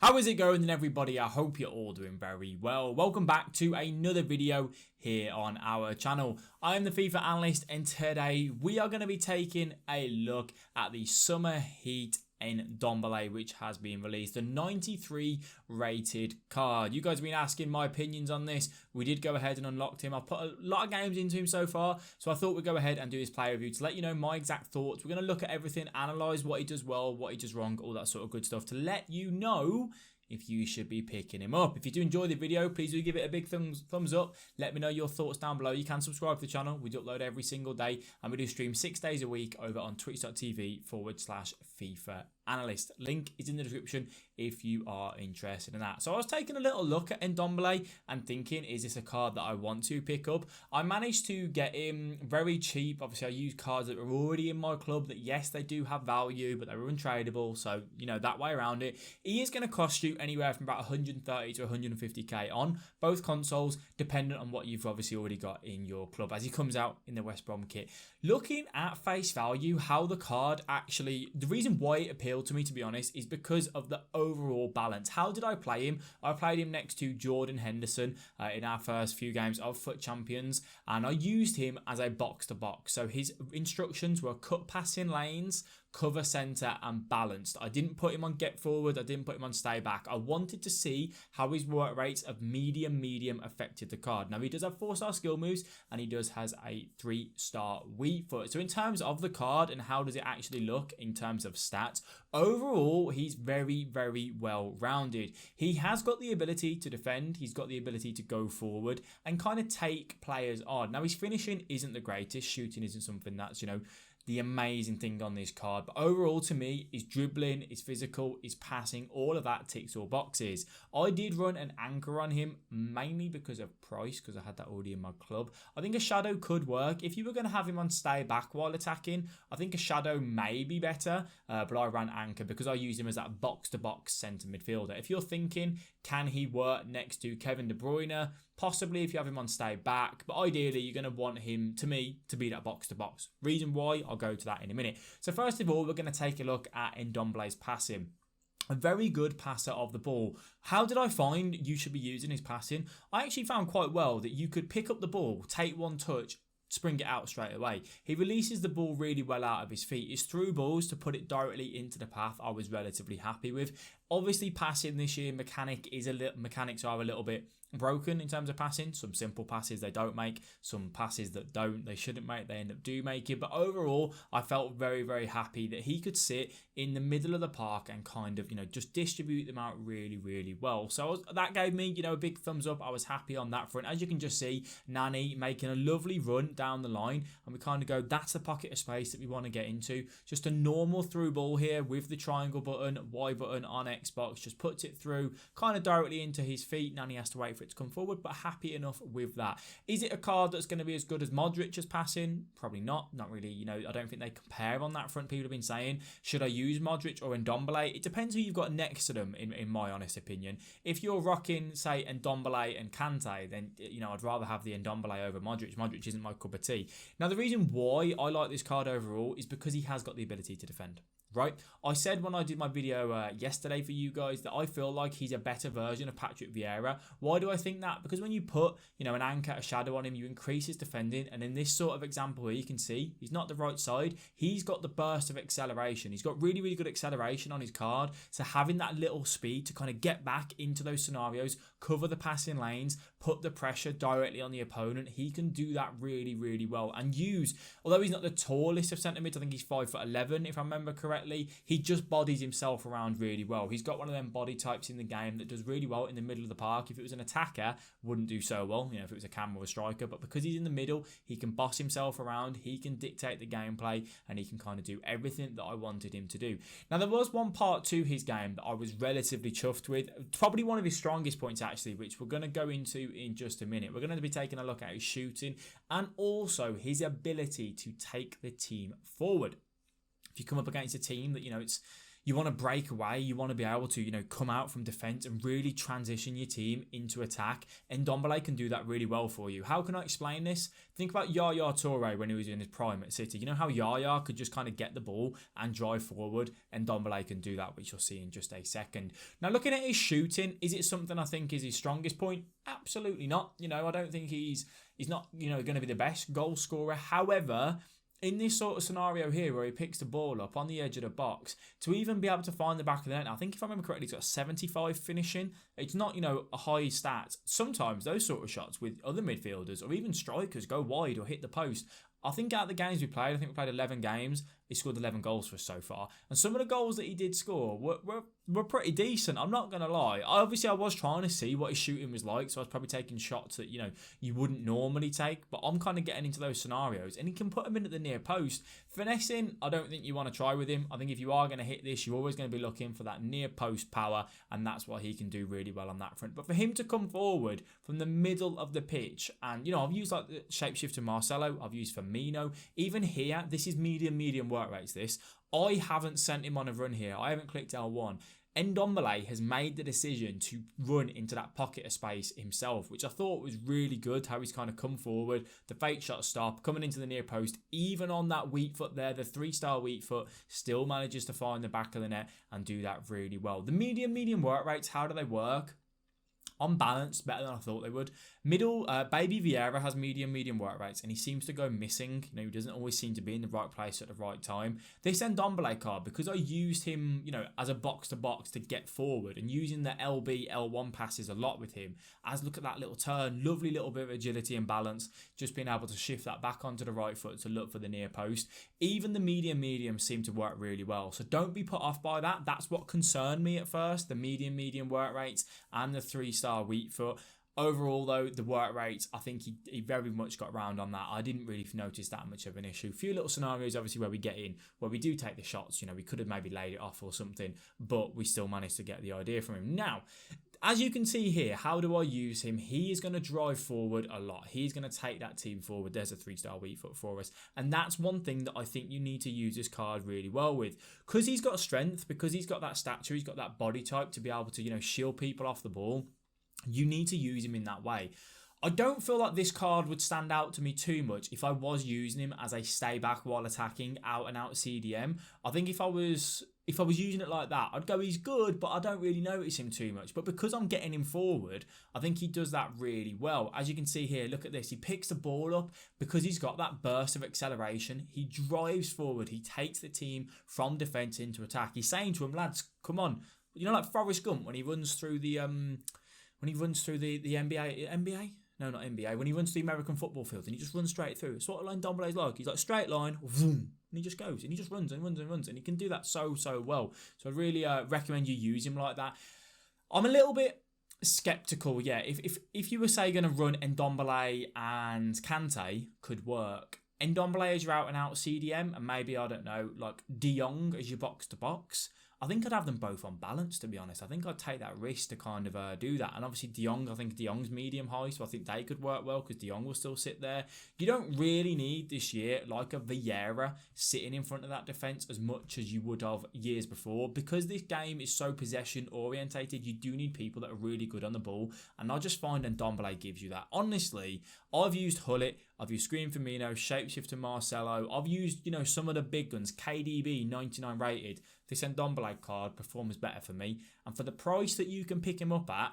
How is it going then, everybody? I hope you're all doing very well. Welcome back to another video here on our channel. I am the FIFA Analyst, and today we are going to be taking a look at the Summer Heat Ndombele, which has been released, a 93 rated card. You guys have been asking my opinions on this. We did go ahead and unlocked him. I've put a lot of games into him so far, so I thought we'd go ahead and do this play review to let you know my exact thoughts. We're going to look at everything, analyze what he does well, what he does wrong, all that sort of good stuff to let you know if you should be picking him up. If you do enjoy the video, please do give it a big thumbs up. Let me know your thoughts down below. You can subscribe to the channel. We do upload every single day, and we do stream 6 days a week over on twitch.tv/FIFA Analyst. Link is in the description if you are interested in that. So I was taking a little look at Ndombele and thinking, is this a card that I want to pick up? I managed to get him very cheap. Obviously, I used cards that were already in my club that, yes, they do have value, but they were untradeable. So, you know, that way around it. He is going to cost you anywhere from about 130 to 150k on both consoles, dependent on what you've obviously already got in your club as he comes out in the West Brom kit. Looking at face value, how the card actually, the reason why it appealed to me, to be honest, is because of the overall balance. How did I play him? I played him next to Jordan Henderson in our first few games of FUT Champions, and I used him as a box-to-box. So his instructions were cut passing lanes, cover centre and balanced. I didn't put him on get forward. I didn't put him on stay back. I wanted to see how his work rates of medium affected the card. Now, he does have 4-star skill moves, and he does has a 3-star weak foot. So in terms of the card and how does it actually look in terms of stats, overall he's very well rounded. He has got the ability to defend. He's got the ability to go forward and kind of take players on. Now, his finishing isn't the greatest. Shooting isn't something that's, you know, the amazing thing on this card, but overall to me, his dribbling, his physical, his passing, all of that ticks all boxes. I did run an anchor on him mainly because of price, because I had that already in my club. I think a shadow could work. If you were going to have him on stay back while attacking, I think a shadow may be better, but I ran anchor because I used him as that box-to-box centre midfielder. If you're thinking, can he work next to Kevin De Bruyne? Possibly if you have him on stay back, but ideally you're going to want him, to me, to be that box-to-box. Reason why, I'll go to that in a minute. So first of all, we're going to take a look at Ndombele's passing. A very good passer of the ball. How did I find you should be using his passing? I actually found quite well that you could pick up the ball, take one touch, spring it out straight away. He releases the ball really well out of his feet. His through balls to put it directly into the path, I was relatively happy with. Obviously, passing this year, mechanics are a little bit broken in terms of passing. Some simple passes they don't make, some passes that they shouldn't make, they end up do make it. But overall, I felt very happy that he could sit in the middle of the park and kind of, you know, just distribute them out really well. So that gave me, you know, a big thumbs up. I was happy on that front. As you can just see, Nani making a lovely run down the line, and we kind of go, that's the pocket of space that we want to get into. Just a normal through ball here with the triangle button, Y button on Xbox, just puts it through kind of directly into his feet. Nani has to wait for it to come forward, but happy enough with that. Is it a card that's going to be as good as Modric as passing? Probably not really. You know, I don't think they compare on that front. People have been saying, should I use Modric or Ndombele? It depends who you've got next to them, in my honest opinion. If you're rocking, say, Ndombele and Kante, then, you know, I'd rather have the Ndombele over Modric. Modric isn't my cup of tea. Now, the reason why I like this card overall is because he has got the ability to defend. Right, I said when I did my video yesterday for you guys that I feel like he's a better version of Patrick Vieira. Why do I think that? Because when you put, you know, an anchor, a shadow on him, you increase his defending. And in this sort of example here, you can see he's not the right side. He's got the burst of acceleration. He's got really good acceleration on his card. So having that little speed to kind of get back into those scenarios, cover the passing lanes, put the pressure directly on the opponent, he can do that really well. And use, although he's not the tallest of centre mids, I think he's 5'11" if I remember correctly. He just bodies himself around really well. He's got one of them body types in the game that does really well in the middle of the park. If it was an attacker, wouldn't do so well, you know, if it was a cam or a striker. But because he's in the middle, he can boss himself around, he can dictate the gameplay, and he can kind of do everything that I wanted him to do. Now, there was one part to his game that I was relatively chuffed with. Probably one of his strongest points, actually, which we're going to go into in just a minute. We're going to be taking a look at his shooting and also his ability to take the team forward. If you come up against a team that, you know, you want to break away, you want to be able to, you know, come out from defence and really transition your team into attack. And Ndombele can do that really well for you. How can I explain this? Think about Yaya Toure when he was in his prime at City. You know how Yaya could just kind of get the ball and drive forward, and Ndombele can do that, which you'll see in just a second. Now, looking at his shooting, is it something I think is his strongest point? Absolutely not. You know, I don't think he's not, you know, going to be the best goal scorer. However, in this sort of scenario here where he picks the ball up on the edge of the box, to even be able to find the back of the net, I think if I remember correctly, he's got 75 finishing. It's not, you know, a high stat. Sometimes those sort of shots with other midfielders or even strikers go wide or hit the post. I think out of the games we played, I think we played 11 games, he scored 11 goals for us so far. And some of the goals that he did score were pretty decent, I'm not going to lie. Obviously, I was trying to see what his shooting was like, so I was probably taking shots that, you know, you wouldn't normally take, but I'm kind of getting into those scenarios, and he can put them in at the near post. Finessing, I don't think you want to try with him. I think if you are going to hit this, you're always going to be looking for that near post power, and that's what he can do really well on that front. But for him to come forward from the middle of the pitch, and, you know, I've used like the shapeshifter Marcelo, I've used Firmino, even here, this is medium work rates this. I haven't sent him on a run here. I haven't clicked L1. Ndombele has made the decision to run into that pocket of space himself, which I thought was really good, how he's kind of come forward, the fake shot stop, coming into the near post, even on that weak foot there, the 3-star weak foot, still manages to find the back of the net and do that really well. The medium work rates, how do they work? On balance, better than I thought they would. Middle, Baby Vieira has medium work rates, and he seems to go missing. You know, he doesn't always seem to be in the right place at the right time. This Ndombele card, because I used him, you know, as a box-to-box to get forward, and using the LB, L1 passes a lot with him, as look at that little turn, lovely little bit of agility and balance, just being able to shift that back onto the right foot to look for the near post. Even the medium seem to work really well, so don't be put off by that. That's what concerned me at first, the medium work rates and the 3-star weak foot. Overall, though, the work rates, I think he very much got round on that. I didn't really notice that much of an issue. A few little scenarios, obviously, where we get in, where we do take the shots. You know, we could have maybe laid it off or something, but we still managed to get the idea from him. Now, as you can see here, how do I use him? He is going to drive forward a lot. He's going to take that team forward. There's a 3-star weak foot for us. And that's one thing that I think you need to use this card really well with. Because he's got strength, because he's got that stature, he's got that body type to be able to, you know, shield people off the ball. You need to use him in that way. I don't feel like this card would stand out to me too much if I was using him as a stay back while attacking, out and out CDM. I think if I was using it like that, I'd go, he's good, but I don't really notice him too much. But because I'm getting him forward, I think he does that really well. As you can see here, look at this. He picks the ball up because he's got that burst of acceleration. He drives forward. He takes the team from defence into attack. He's saying to him, lads, come on. You know, like Forrest Gump when he runs through the NBA? No, not NBA. When he runs through the American football field and he just runs straight through. It's what Ndombele's like. He's like straight line, vroom, and he just goes and he just runs, and he can do that so well. So I really recommend you use him like that. I'm a little bit skeptical. Yeah, if you were say going to run Ndombele and Kante, could work. Ndombele as your out and out CDM, and maybe, I don't know, like De Jong as your box to box. I think I'd have them both on balance, to be honest. I think I'd take that risk to kind of do that. And obviously De Jong, I think De Jong's medium high, so I think they could work well because De Jong will still sit there. You don't really need this year like a Vieira sitting in front of that defence as much as you would have years before. Because this game is so possession orientated, you do need people that are really good on the ball. And I just find Ndombele gives you that. Honestly, I've used Hullet, I've used Screen Firmino, Shapeshifter Marcelo. I've used, you know, some of the big guns. KDB, 99 rated. This Ndombele card performs better for me. And for the price that you can pick him up at,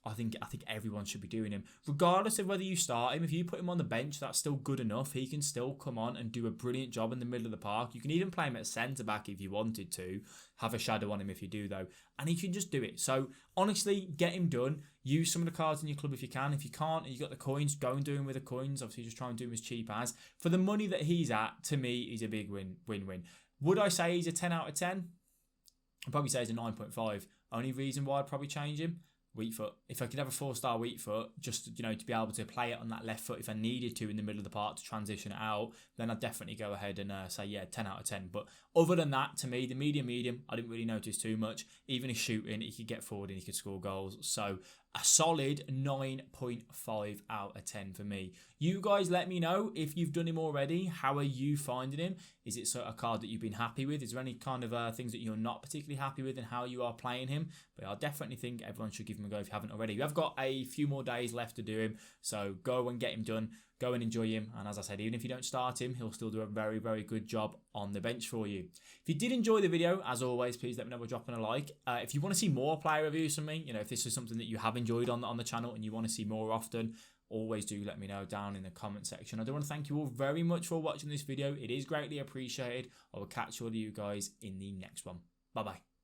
I think everyone should be doing him. Regardless of whether you start him, if you put him on the bench, that's still good enough. He can still come on and do a brilliant job in the middle of the park. You can even play him at centre-back if you wanted to. Have a shadow on him if you do, though. And he can just do it. So, honestly, get him done. Use some of the cards in your club if you can. If you can't and you've got the coins, go and do him with the coins. Obviously, just try and do him as cheap as. For the money that he's at, to me, he's a big win-win. Would I say he's a 10 out of 10? I'd probably say he's a 9.5. Only reason why I'd probably change him, weak foot. If I could have a 4-star weak foot, just, you know, to be able to play it on that left foot if I needed to in the middle of the park to transition it out, then I'd definitely go ahead and say, yeah, 10 out of 10. But other than that, to me, the medium, I didn't really notice too much. Even his shooting, he could get forward and he could score goals. So a solid 9.5 out of 10 for me. You guys let me know if you've done him already. How are you finding him? Is it a card that you've been happy with? Is there any kind of things that you're not particularly happy with and how you are playing him? But I definitely think everyone should give him a go if you haven't already. We have got a few more days left to do him, so go and get him done. Go and enjoy him. And as I said, even if you don't start him, he'll still do a very, very good job on the bench for you. If you did enjoy the video, as always, please let me know by dropping a like. If you want to see more player reviews from me, you know, if this is something that you have enjoyed on the channel and you want to see more often, always do let me know down in the comment section. I do want to thank you all very much for watching this video. It is greatly appreciated. I will catch all of you guys in the next one. Bye-bye.